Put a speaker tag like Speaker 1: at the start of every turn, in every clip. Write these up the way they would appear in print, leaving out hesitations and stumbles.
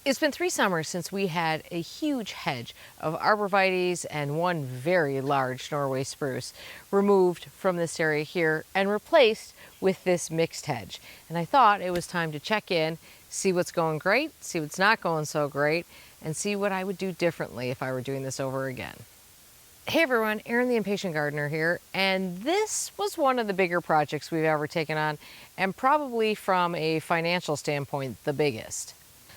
Speaker 1: It's been 3 summers since we had a huge hedge of arborvitaes and one very large Norway spruce removed from this area here and replaced with this mixed hedge. And I thought it was time to check in, see what's going great, see what's not going so great, and see what I would do differently if I were doing this over again. Hey everyone, Erin the Impatient Gardener here, and this was one of the bigger projects we've ever taken on, and probably from a financial standpoint, the biggest.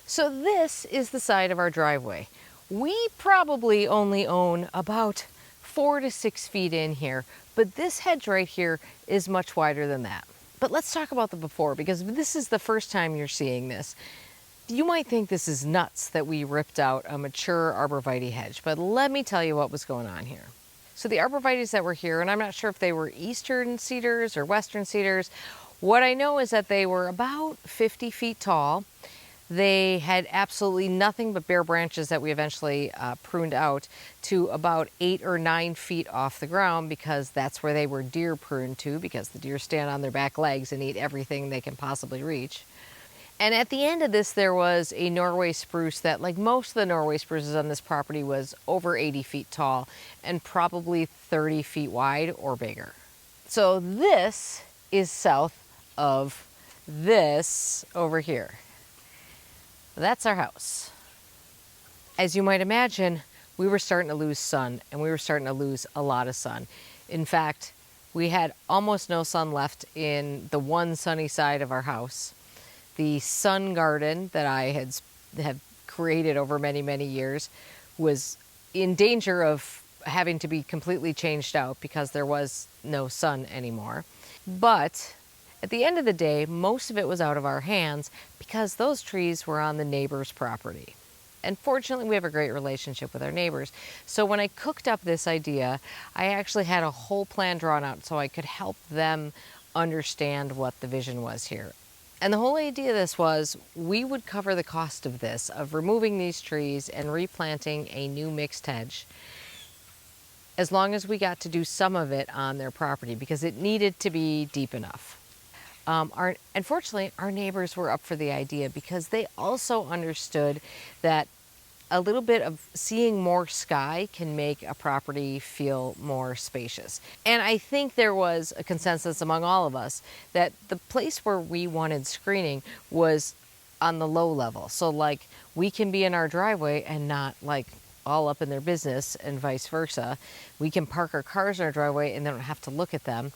Speaker 1: So this is the side of our driveway. We probably only own about 4 to 6 feet in here, but this hedge right here is much wider than that. But let's talk about the before, because this is the first time you're seeing this. You might think this is nuts that we ripped out a mature arborvitae hedge, but let me tell you what was going on here. So the arborvitaes that were here, and I'm not sure if they were eastern cedars or western cedars, what I know is that they were about 50 feet tall. They had absolutely nothing but bare branches that we eventually pruned out to about 8 or 9 feet off the ground, because that's where they were deer pruned to, because the deer stand on their back legs and eat everything they can possibly reach. And at the end of this, there was a Norway spruce that, like most of the Norway spruces on this property, was over 80 feet tall and probably 30 feet wide or bigger. So this is south of this over here. That's our house. As you might imagine, we were starting to lose sun, and we were starting to lose a lot of sun. In fact, we had almost no sun left in the one sunny side of our house. The sun garden that I have created over many, many years was in danger of having to be completely changed out because there was no sun anymore. But at the end of the day, most of it was out of our hands because those trees were on the neighbor's property. And fortunately, we have a great relationship with our neighbors. So when I cooked up this idea, I actually had a whole plan drawn out so I could help them understand what the vision was here. And the whole idea of this was we would cover the cost of this, of removing these trees and replanting a new mixed hedge, as long as we got to do some of it on their property, because it needed to be deep enough. Unfortunately, our neighbors were up for the idea because they also understood that a little bit of seeing more sky can make a property feel more spacious. And I think there was a consensus among all of us that the place where we wanted screening was on the low level. So like, we can be in our driveway and not like all up in their business, and vice versa. We can park our cars in our driveway and they don't have to look at them.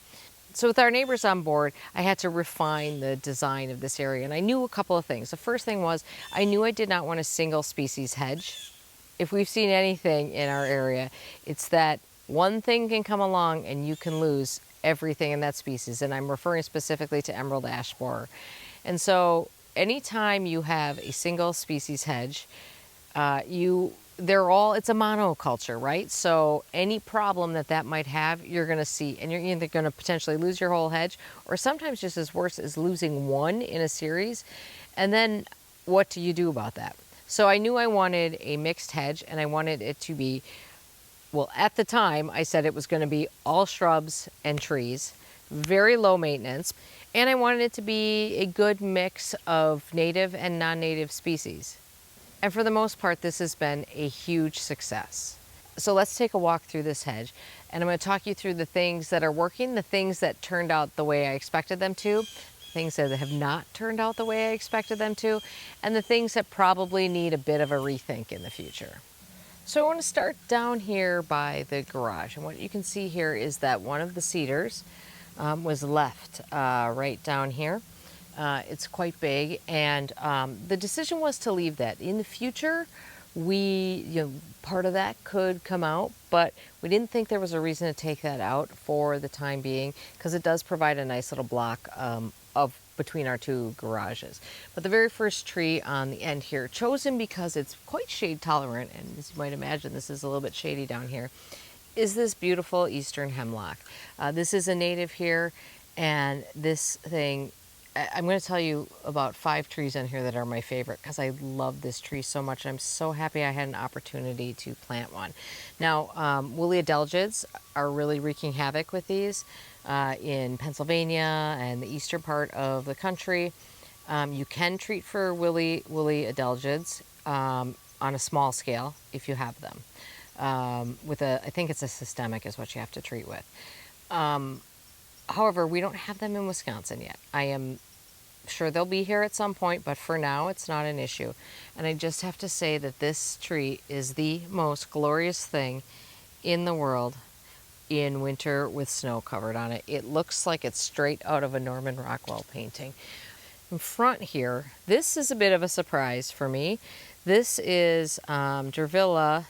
Speaker 1: So with our neighbors on board, I had to refine the design of this area, and I knew a couple of things. The first thing was I knew I did not want a single species hedge. If we've seen anything in our area, it's that one thing can come along and you can lose everything in that species, and I'm referring specifically to emerald ash borer. And so anytime you have a single species hedge, it's a monoculture, right? So any problem that might have, you're going to see, and you're either going to potentially lose your whole hedge, or sometimes just as worse as losing one in a series. And then what do you do about that? So I knew I wanted a mixed hedge, and I wanted it to be, well, at the time I said it was going to be all shrubs and trees, very low maintenance, and I wanted it to be a good mix of native and non-native species. And for the most part, this has been a huge success. So let's take a walk through this hedge, and I'm going to talk you through the things that are working, the things that turned out the way I expected them to, things that have not turned out the way I expected them to, and the things that probably need a bit of a rethink in the future. So I want to start down here by the garage, and what you can see here is that one of the cedars was left right down here. It's quite big, and the decision was to leave that. In the future, part of that could come out, but we didn't think there was a reason to take that out for the time being, because it does provide a nice little block of between our two garages. But the very first tree on the end here, chosen because it's quite shade tolerant, and as you might imagine, this is a little bit shady down here, is this beautiful eastern hemlock. This is a native here, and this thing, I'm going to tell you about 5 trees on here that are my favorite because I love this tree so much. I'm so happy I had an opportunity to plant one. Now, woolly adelgids are really wreaking havoc with these in Pennsylvania and the eastern part of the country. You can treat for woolly adelgids. on a small scale if you have them. I think it's a systemic is what you have to treat with. However, we don't have them in Wisconsin yet. I am sure they'll be here at some point, but for now it's not an issue. And I just have to say that this tree is the most glorious thing in the world in winter with snow covered on it. It looks like it's straight out of a Norman Rockwell painting. In front here, this is a bit of a surprise for me. This is Dervilla,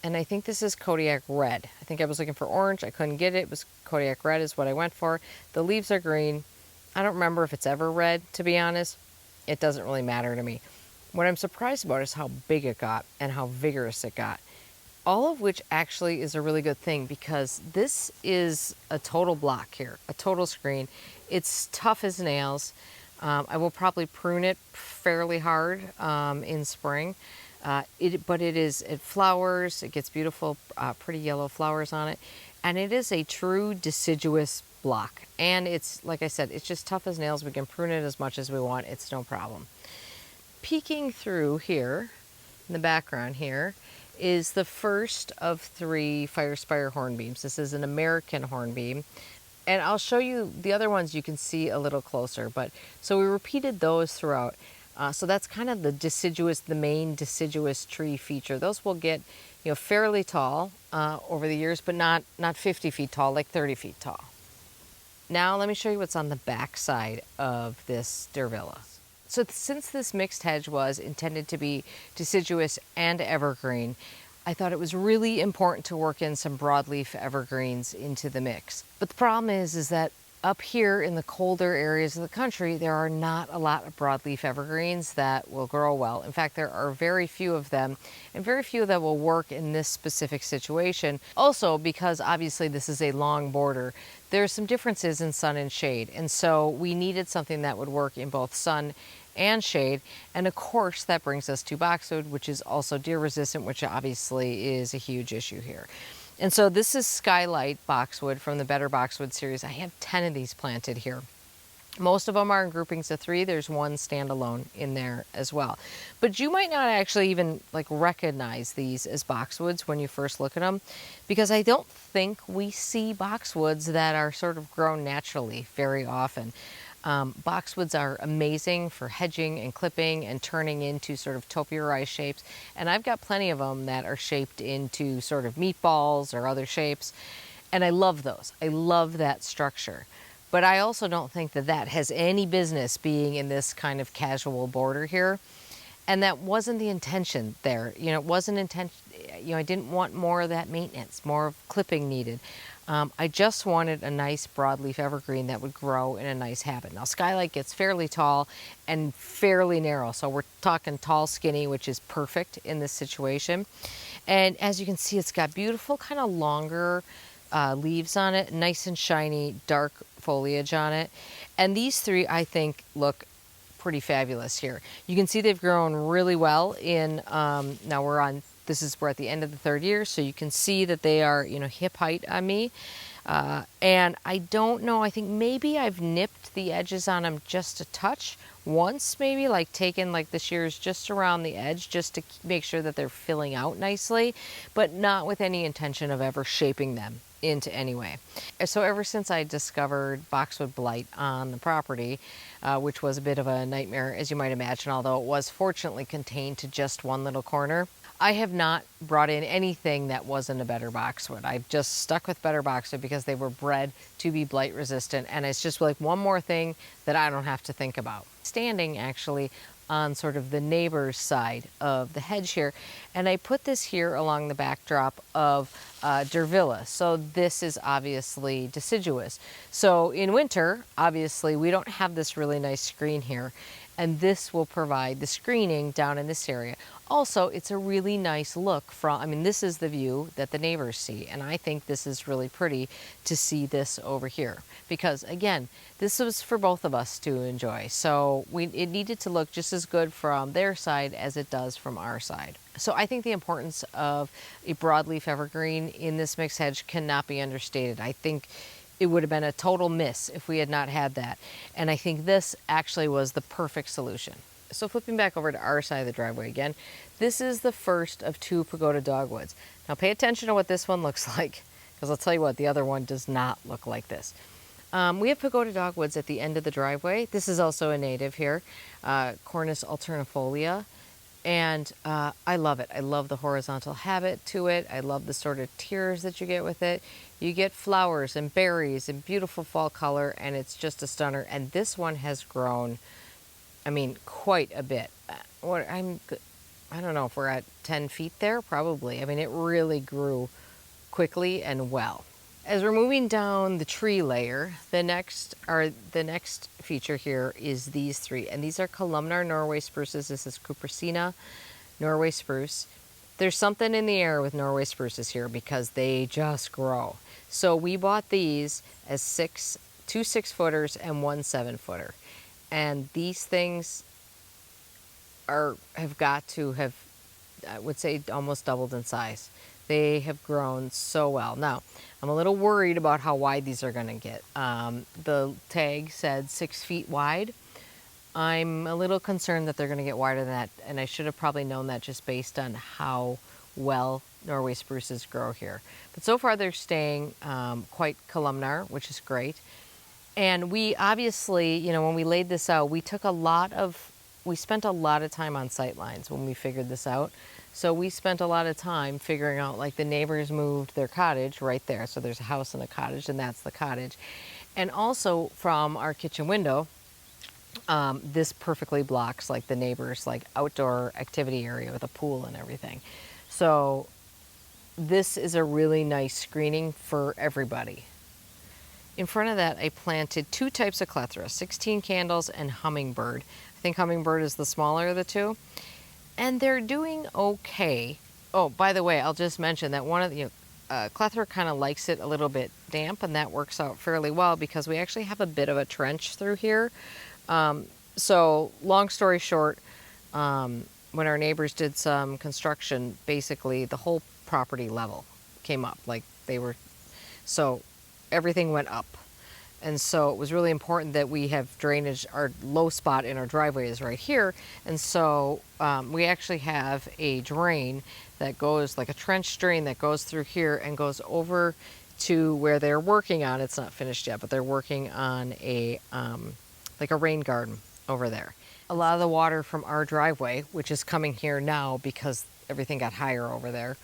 Speaker 1: and I think this is Kodiak Red. I think I was looking for orange. I couldn't get it. It was Kodiak Red is what I went for. The leaves are green. I don't remember if it's ever red, to be honest. It doesn't really matter to me. What I'm surprised about is how big it got and how vigorous it got. All of which actually is a really good thing because this is a total block here, a total screen. It's tough as nails. I will probably prune it fairly hard in spring. It flowers, it gets beautiful, pretty yellow flowers on it. And it is a true deciduous block. And it's, like I said, it's just tough as nails. We can prune it as much as we want. It's no problem. Peeking through here, in the background here, is the first of 3 fire spire hornbeams. This is an American hornbeam. And I'll show you the other ones you can see a little closer. But so we repeated those throughout. So that's kind of the main deciduous tree feature. Those will get, fairly tall over the years, but not 50 feet tall, like 30 feet tall. Now let me show you what's on the back side of this Dervilla. So since this mixed hedge was intended to be deciduous and evergreen, I thought it was really important to work in some broadleaf evergreens into the mix. But the problem is that up here in the colder areas of the country, there are not a lot of broadleaf evergreens that will grow well. In fact, there are very few of them, and very few that will work in this specific situation. Also, because obviously this is a long border, there's some differences in sun and shade. And so we needed something that would work in both sun and shade. And of course, that brings us to boxwood, which is also deer resistant, which obviously is a huge issue here. And so this is Skylight Boxwood from the Better Boxwood series. I have 10 of these planted here. Most of them are in groupings of 3. There's one standalone in there as well. But you might not actually even recognize these as boxwoods when you first look at them, because I don't think we see boxwoods that are sort of grown naturally very often. Boxwoods are amazing for hedging and clipping and turning into sort of topiarized shapes. And I've got plenty of them that are shaped into sort of meatballs or other shapes. And I love those. I love that structure. But I also don't think that that has any business being in this kind of casual border here. And that wasn't the intention there. It wasn't intention. I didn't want more of that maintenance, more of clipping needed. I just wanted a nice broadleaf evergreen that would grow in a nice habit. Now, Skylight gets fairly tall and fairly narrow. So we're talking tall, skinny, which is perfect in this situation. And as you can see, it's got beautiful kind of longer leaves on it, nice and shiny, dark foliage on it. And these 3, I think, look pretty fabulous here. You can see they've grown really well in, now we're at the end of the 3rd year, so you can see that they are, hip height on me. And I don't know, I think maybe I've nipped the edges on them just a touch once, maybe taken the shears just around the edge just to make sure that they're filling out nicely, but not with any intention of ever shaping them into any way. So ever since I discovered boxwood blight on the property, which was a bit of a nightmare, as you might imagine, although it was fortunately contained to just one little corner, I have not brought in anything that wasn't a Better Boxwood. I've just stuck with Better Boxwood because they were bred to be blight resistant, and it's just one more thing that I don't have to think about. Standing actually on sort of the neighbor's side of the hedge here, and I put this here along the backdrop of Dervilla. So this is obviously deciduous. So in winter, obviously, we don't have this really nice screen here, and this will provide the screening down in this area. Also, it's a really nice look this is the view that the neighbors see, and I think this is really pretty to see this over here, because again, this was for both of us to enjoy. So it needed to look just as good from their side as it does from our side. So I think the importance of a broadleaf evergreen in this mixed hedge cannot be understated. I think it would have been a total miss if we had not had that. And I think this actually was the perfect solution. So flipping back over to our side of the driveway again, this is the first of 2 pagoda dogwoods. Now pay attention to what this one looks like, because I'll tell you what, the other one does not look like this. We have pagoda dogwoods at the end of the driveway. This is also a native here, Cornus alternifolia. And I love it. I love the horizontal habit to it. I love the sort of tiers that you get with it. You get flowers and berries and beautiful fall color, and it's just a stunner. And this one has grown, I mean, quite a bit. I don't know if we're at 10 feet there, probably. I mean, it really grew quickly and well. As we're moving down the tree layer, the next feature here is these 3, and these are columnar Norway spruces. This is Cupressina Norway spruce. There's something in the air with Norway spruces here because they just grow. So we bought these as 2 6-footers and 1 7-footer, and these things have got to have, I would say, almost doubled in size. They have grown so well. Now, I'm a little worried about how wide these are going to get. The tag said 6 feet wide. I'm a little concerned that they're going to get wider than that, and I should have probably known that just based on how well Norway spruces grow here. But so far they're staying quite columnar, which is great. And we obviously, you know, when we laid this out, we spent a lot of time on sight lines when we figured this out. So we spent a lot of time figuring out, like, the neighbors moved their cottage right there. So there's a house and a cottage, and that's the cottage. And also from our kitchen window, this perfectly blocks, like, the neighbor's, like, outdoor activity area with a pool and everything. So this is a really nice screening for everybody. In front of that, I planted 2 types of clethra, 16 candles and hummingbird. I think hummingbird is the smaller of the 2. And they're doing okay. Oh, by the way, I'll just mention that one of the clethra kind of likes it a little bit damp, and that works out fairly well because we actually have a bit of a trench through here. So long story short, when our neighbors did some construction, basically the whole property level came up. So everything went up. And so it was really important that we have drainage. Our low spot in our driveway is right here. And so we actually have a drain that goes, like a trench drain that goes through here and goes over to where they're working on, it's not finished yet, but they're working on like a rain garden over there. A lot of the water from our driveway, which is coming here now because everything got higher over there,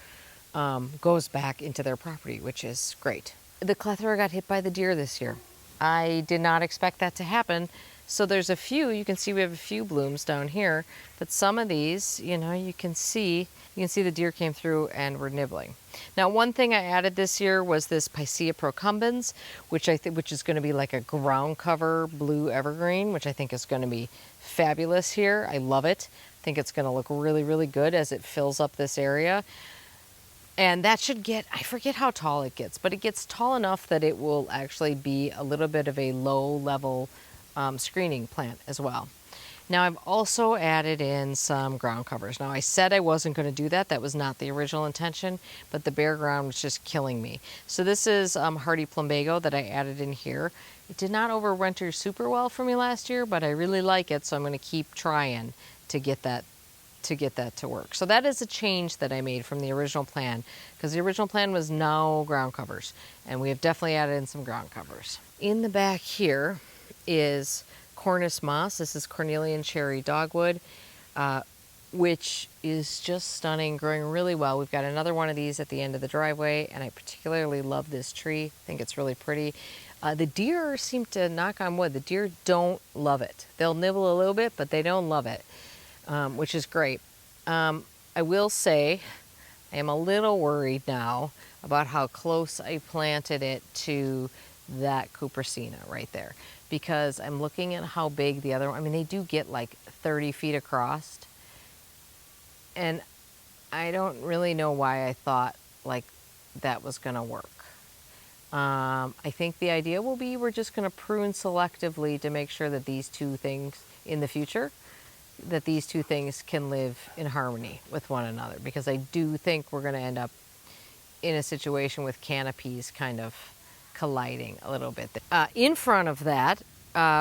Speaker 1: goes back into their property, which is great. The clethra got hit by the deer this year. I did not expect that to happen. So there's a few, you can see we have a few blooms down here, but some of these, you know, you can see the deer came through and were nibbling. Now, one thing I added this year was this Picea procumbens, which is going to be like a ground cover blue evergreen, which I think is going to be fabulous here. I love it. I think it's going to look really, really good as it fills up this area. And that should get, I forget how tall it gets, but it gets tall enough that it will actually be a little bit of a low-level screening plant as well. Now, I've also added in some ground covers. Now, I said I wasn't going to do that. That was not the original intention, but the bare ground was just killing me. So this is hardy plumbago that I added in here. It did not overwinter super well for me last year, but I really like it, so I'm going to keep trying to get that to work. So that is a change that I made from the original plan, because the original plan was no ground covers, and we have definitely added in some ground covers. In the back here is Cornus moss. This is Cornelian cherry dogwood, which is just stunning, growing really well. We've got another one of these at the end of the driveway, and I particularly love this tree. I think it's really pretty. The deer seem to, knock on wood, the deer don't love it. They'll nibble a little bit, but they don't love it. Which is great. I will say I am a little worried now about how close I planted it to that Cupressina right there, because I'm looking at how big the other one, I mean, they do get like 30 feet across, and I don't really know why I thought like that was going to work. I think the idea will be we're just going to prune selectively to make sure that these 2 things in the future, that these 2 things can live in harmony with one another, because I do think we're going to end up in a situation with canopies kind of colliding a little bit. In front of that,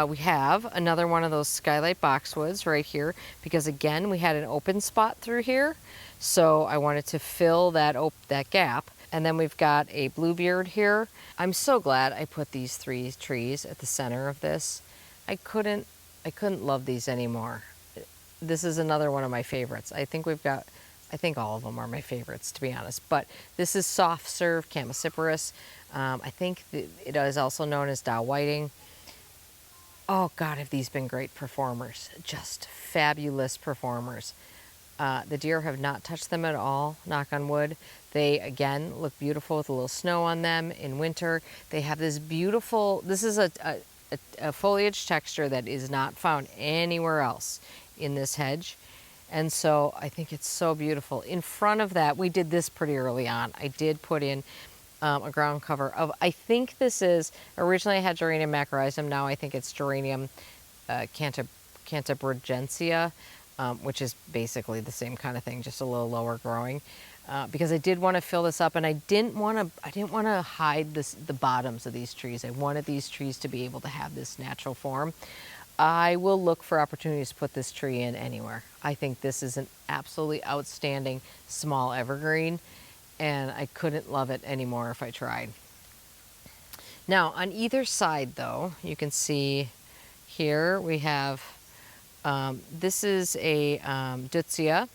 Speaker 1: we have another one of those skylight boxwoods right here because again we had an open spot through here, so I wanted to fill that gap. And then we've got a bluebeard here. I'm so glad I put these 3 trees at the center of this. I couldn't love these anymore. This is another one of my favorites. I think all of them are my favorites, to be honest. But this is soft serve Chamaecyparis. I think it is also known as Dow Whiting. Oh God, have these been great performers. Just fabulous performers. The deer have not touched them at all, knock on wood. They, again, look beautiful with a little snow on them in winter. They have this beautiful, this is a foliage texture that is not found anywhere else in this hedge. And so I think it's so beautiful. In front of that, we did this pretty early on. I did put in a ground cover of, I think this is, originally I had Geranium macrorhizum, now I think it's Geranium cantabrigensia, which is basically the same kind of thing, just a little lower growing. Because I did want to fill this up, and I didn't want to hide the bottoms of these trees. I wanted these trees to be able to have this natural form. I will look for opportunities to put this tree in anywhere. I think this is an absolutely outstanding small evergreen, and I couldn't love it anymore if I tried. Now, on either side, though, you can see here we have, this is a Deutzia,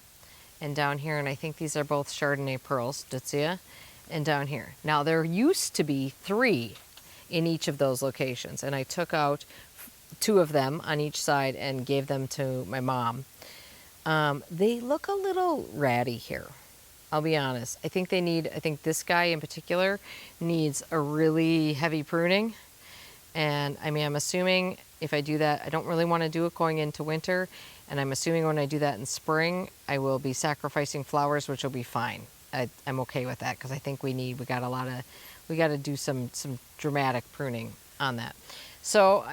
Speaker 1: and down here, and I think these are both Chardonnay pearls, Deutzia, and down here. Now, there used to be 3 in each of those locations, and I took out 2 of them on each side and gave them to my mom. They look a little ratty here, I'll be honest. I think this guy in particular needs a really heavy pruning. And I mean, I'm assuming if I do that, I don't really want to do it going into winter. And I'm assuming when I do that in spring, I will be sacrificing flowers, which will be fine. I'm okay with that because I think we got to do some dramatic pruning on that. So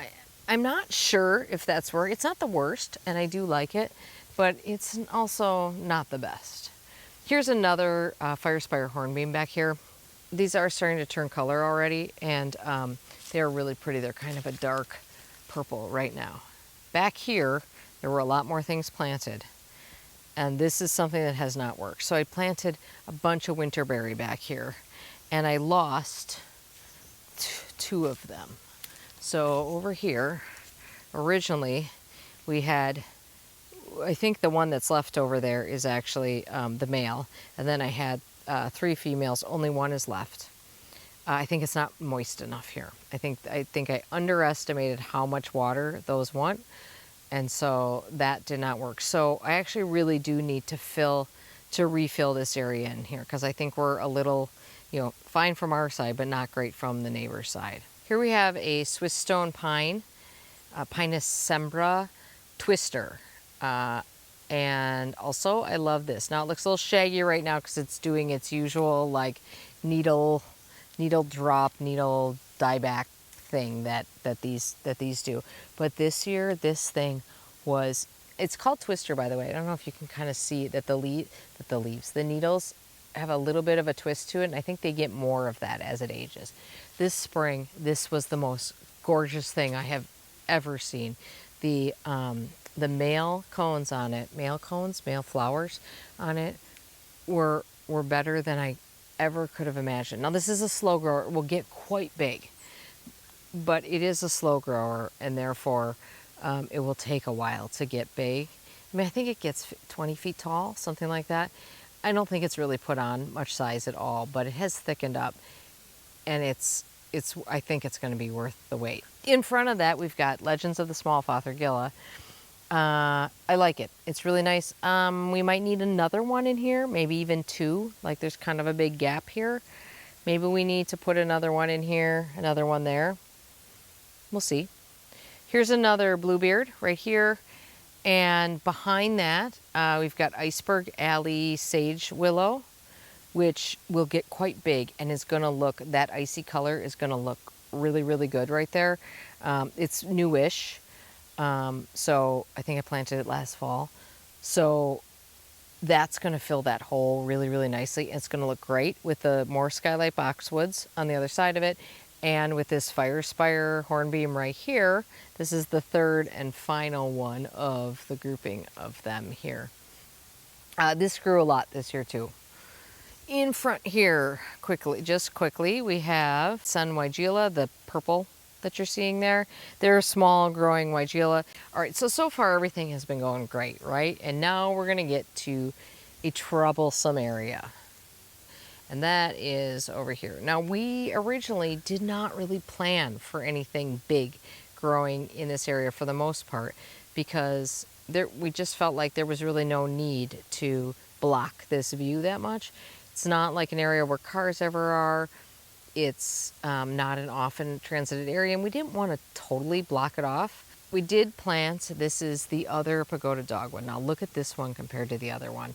Speaker 1: I'm not sure if that's work. It's not the worst, and I do like it, but it's also not the best. Here's another fire spire hornbeam back here. These are starting to turn color already, and they're really pretty. They're kind of a dark purple right now. Back here, there were a lot more things planted, and this is something that has not worked. So I planted a bunch of winterberry back here, and I lost 2 of them. So over here, originally we had, I think the one that's left over there is actually the male, and then I had 3 females, only 1 is left. I think it's not moist enough here. I think I underestimated how much water those want, and so that did not work. So I actually really do need to refill this area in here, because I think we're a little, fine from our side, but not great from the neighbor's side. Here we have a Swiss stone pine, Pinus sembra twister. And also I love this. Now it looks a little shaggy right now because it's doing its usual like needle drop, needle dieback thing that these do. But this year, this thing it's called twister, by the way. I don't know if you can kind of see that the needles have a little bit of a twist to it, and I think they get more of that as it ages. This spring, this was the most gorgeous thing I have ever seen. The male cones on it, male flowers on it were better than I ever could have imagined. Now this is a slow grower, it will get quite big, but it is a slow grower, and therefore it will take a while to get big. I mean, I think it gets 20 feet tall, something like that. I don't think it's really put on much size at all, but it has thickened up, and I think it's going to be worth the wait. In front of that, we've got Legends of the Small Fothergilla. I like it. It's really nice. We might need another one in here, maybe even 2. Like there's kind of a big gap here. Maybe we need to put another one in here, another one there. We'll see. Here's another bluebeard right here. And behind that, we've got Iceberg Alley Sage Willow, which will get quite big and is going to look, that icy color is going to look really, really good right there. It's newish. So I think I planted it last fall. So that's going to fill that hole really, really nicely. It's going to look great with the more skylight boxwoods on the other side of it. And with this fire spire hornbeam right here, this is the third and final one of the grouping of them here. This grew a lot this year too. In front here, just quickly, we have sun weigela, the purple that you're seeing there. They're a small growing weigela. All right, so far everything has been going great, right? And now we're gonna get to a troublesome area. And that is over here. Now, we originally did not really plan for anything big growing in this area for the most part, because we just felt like there was really no need to block this view that much. It's not like an area where cars ever are. It's not an often transited area, and we didn't want to totally block it off. We did plant, this is the other pagoda dogwood. Now look at this one compared to the other one.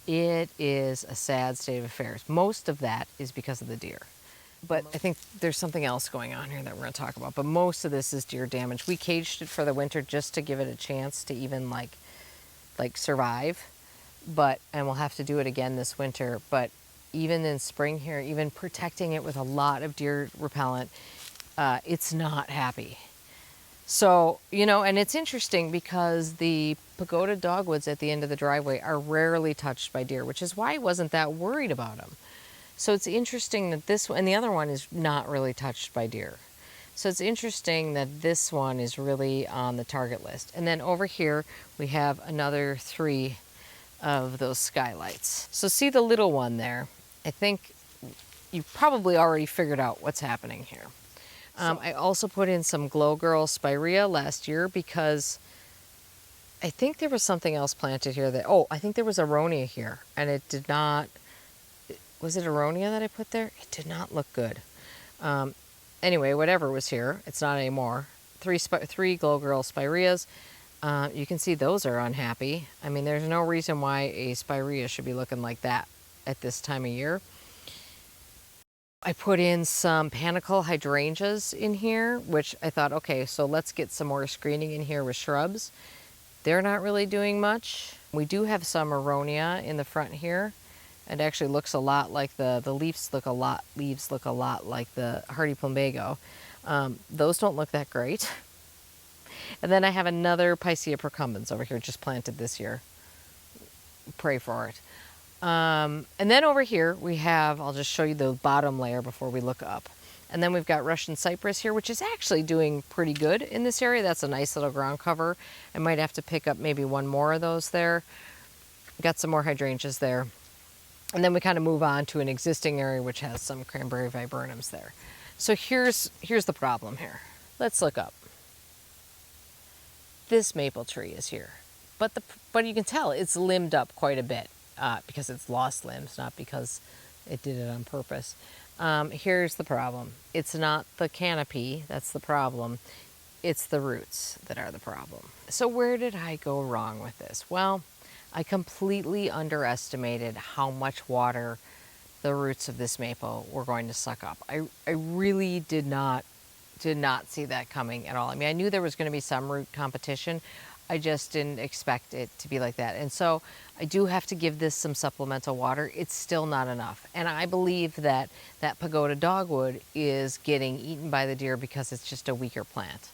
Speaker 1: It is a sad state of affairs. Most of that is because of the deer. But I think there's something else going on here that we're going to talk about. But most of this is deer damage. We caged it for the winter just to give it a chance to even like survive. And we'll have to do it again this winter. But even in spring here, even protecting it with a lot of deer repellent, it's not happy. So, and it's interesting because the pagoda dogwoods at the end of the driveway are rarely touched by deer, which is why I wasn't that worried about them. So it's interesting that this one, and the other one is not really touched by deer. So it's interesting that this one is really on the target list. And then over here, we have another 3 of those skylights. So see the little one there? I think you've probably already figured out what's happening here. I also put in some Glow Girl spirea last year because I think there was something else planted here I think there was aronia here, and it did not, was it aronia that I put there? It did not look good. Anyway, whatever was here, it's not anymore. 3 Glow Girl spireas. You can see those are unhappy. I mean, there's no reason why a spirea should be looking like that at this time of year. I put in some panicle hydrangeas in here, which I thought, okay, so let's get some more screening in here with shrubs. They're not really doing much. We do have some aronia in the front here. It actually looks a lot like the leaves look a lot like the hardy plumbago. Those don't look that great. And then I have another Picea procumbens over here just planted this year. Pray for it. And then over here we have, I'll just show you the bottom layer before we look up. And then we've got Russian cypress here, which is actually doing pretty good in this area. That's a nice little ground cover. I might have to pick up maybe one more of those there. Got some more hydrangeas there. And then we kind of move on to an existing area which has some cranberry viburnums there. So here's the problem here. Let's look up. This maple tree is here, but you can tell it's limbed up quite a bit. Because it's lost limbs, not because it did it on purpose. Here's the problem. It's not the canopy that's the problem. It's the roots that are the problem. So where did I go wrong with this? Well, I completely underestimated how much water the roots of this maple were going to suck up. I really did not see that coming at all. I mean, I knew there was going to be some root competition. I just didn't expect it to be like that. And so I do have to give this some supplemental water. It's still not enough. And I believe that that pagoda dogwood is getting eaten by the deer because it's just a weaker plant.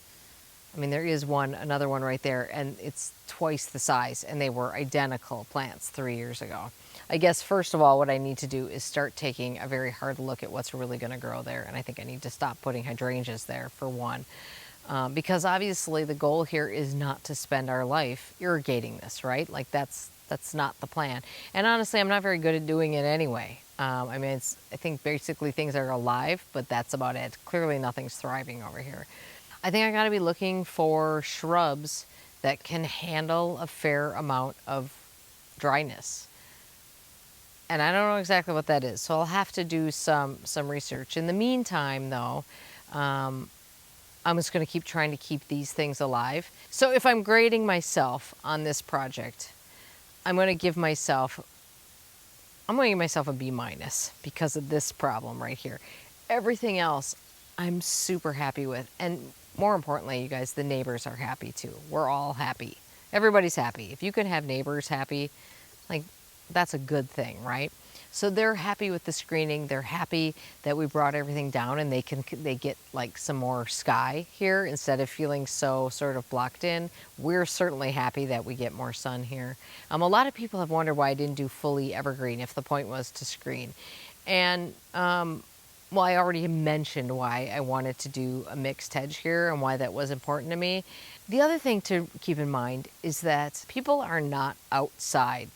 Speaker 1: I mean, there is another one right there, and it's twice the size, and they were identical plants 3 years ago. I guess, first of all, what I need to do is start taking a very hard look at what's really going to grow there. And I think I need to stop putting hydrangeas there, for one. Because obviously the goal here is not to spend our life irrigating this, right? Like that's not the plan. And honestly, I'm not very good at doing it anyway. I mean, I think basically things are alive, but that's about it. Clearly nothing's thriving over here. I think I gotta be looking for shrubs that can handle a fair amount of dryness. And I don't know exactly what that is, so I'll have to do some research. In the meantime, though, I'm just going to keep trying to keep these things alive. So if I'm grading myself on this project, I'm going to give myself a B- because of this problem right here. Everything else I'm super happy with. And more importantly, you guys, the neighbors are happy too. We're all happy. Everybody's happy. If you can have neighbors happy, like, that's a good thing, right? So they're happy with the screening. They're happy that we brought everything down and they get like some more sky here instead of feeling so sort of blocked in. We're certainly happy that we get more sun here. A lot of people have wondered why I didn't do fully evergreen if the point was to screen. And well, I already mentioned why I wanted to do a mixed hedge here and why that was important to me. The other thing to keep in mind is that people are not outside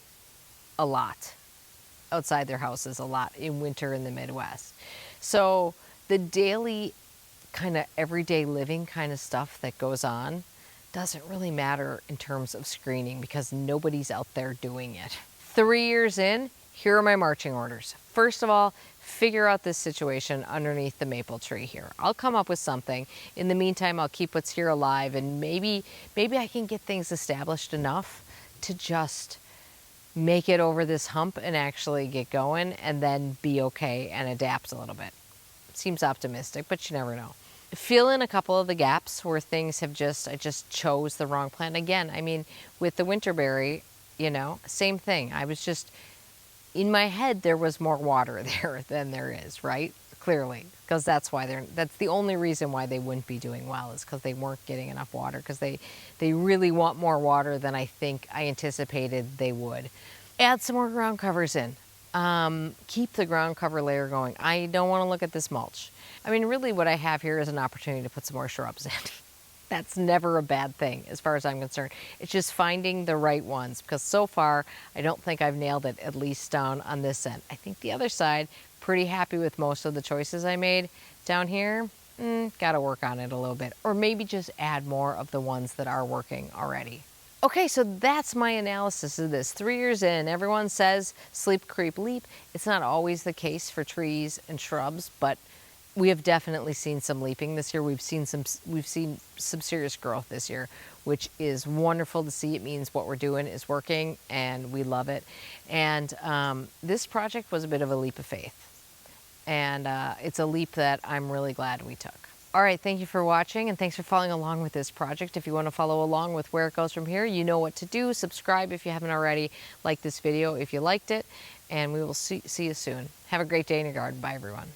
Speaker 1: a lot, outside their houses a lot in winter in the Midwest. So the daily kind of everyday living kind of stuff that goes on doesn't really matter in terms of screening because nobody's out there doing it. 3 years in, here are my marching orders. First of all, figure out this situation underneath the maple tree here. I'll come up with something. In the meantime, I'll keep what's here alive, and maybe I can get things established enough to just make it over this hump and actually get going and then be okay and adapt a little bit. Seems optimistic, but you never know. Fill in a couple of the gaps where things have I just chose the wrong plant. Again, I mean, with the winterberry, you know, same thing. I was just, in my head, there was more water there than there is, right? Clearly, because that's the only reason why they wouldn't be doing well is because they weren't getting enough water, because they really want more water than I think I anticipated they would. Add some more ground covers in. Keep the ground cover layer going. I don't want to look at this mulch. I mean, really what I have here is an opportunity to put some more shrubs in. That's never a bad thing as far as I'm concerned. It's just finding the right ones, because so far I don't think I've nailed it, at least down on this end. I think the other side, pretty happy with most of the choices I made. Down here, gotta work on it a little bit, or maybe just add more of the ones that are working already. Okay, so that's my analysis of this. 3 years in, everyone says sleep, creep, leap. It's not always the case for trees and shrubs, but we have definitely seen some leaping this year. We've seen some serious growth this year, which is wonderful to see. It means what we're doing is working, and we love it. And this project was a bit of a leap of faith, and it's a leap that I'm really glad we took. All right, thank you for watching, and thanks for following along with this project. If you want to follow along with where it goes from here, you know what to do. Subscribe if you haven't already. Like this video if you liked it, and we will see you soon. Have a great day in your garden. Bye, everyone.